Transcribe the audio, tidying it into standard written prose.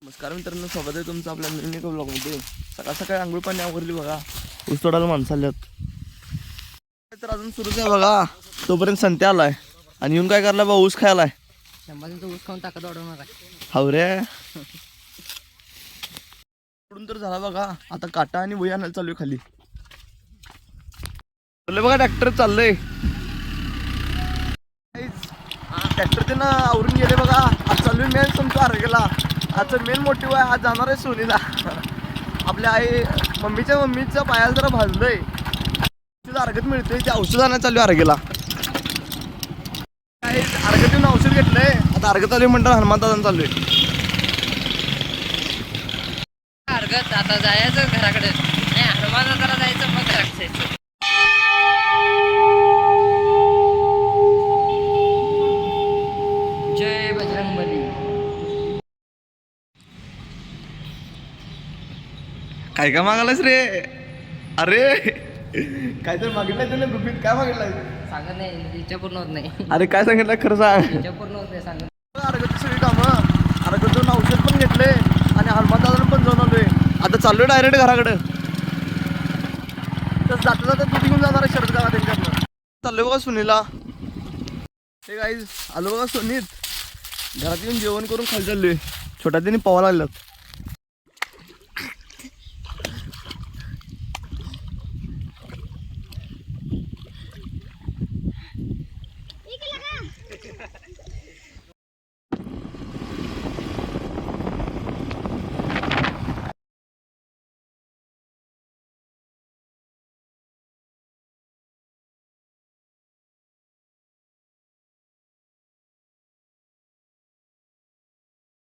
नमस्कार मित्रांनो, स्वागत आहे तुमचं आपल्या नवीन एका ब्लॉगमध्ये. सकाळ सकाळी आंघोळ पाणी आवरली बघा. ऊस तोडायला माणसं आल्यात तर अजून सुरूच आहे बघा. तोपर्यंत संत्या आलाय आणि येऊन काय करला बा, ऊस खायलाय. ऊस खाऊन ताकद वाढवणार आहे. हावरे पडून तर झाला बघा. आता काटा आणि वही आणायला चालू आहे खाली. बघा ट्रॅक्टर चाललंय. ट्रॅक्टर ते ना आवरून गेले बघा. आज चालू आहे मेन तुमचा आरोग्याला. आजचं मेन मोटिव्ह आहे, आज जाणार आहे सोनीला. आपल्या आई मम्मीच्या पायाला जरा भाजलंय, तिथं अर्घ्यात मिळतंय. ते औषध आणायला चालू आहे अर्घ्याला. काय अर्घ्यात येऊन औषध घेतलंय. आता अर्घ्यात चालू म्हणतात हनुमान दादा चालू आहे. अर्घ्यात आता जायचं घराकडे, नाही हनुमान दादाला जायचं, मग घराकडे. जय बजरंगबली. काय काय मागायलास रे? अरे काय तर मागितलंय त्याने गुपित. काय मागितलंय? सांगत नाही, इच्छा पूर्ण होत नाही. अरे काय सांगितलं खरं सांग. इच्छा पूर्ण होत नाही सांगत. अर्घ्याची सगळी कामं, अर्घ्यात जाऊन औषध पण घेतले आणि हनुमान दादाला पण जाऊन आलोय. आता चाललोय डायरेक्ट घराकडे. तर जाता जाता दूध घेऊन जाणार आहे शरद गावात त्यांच्याकडनं. चाललोय बघा सुनीला. हे गाईज आलो बघा सोनीत. घरात येऊन जेवण करून खाली चाललोय. छोट्या त्यांनी पवा लागल्यात.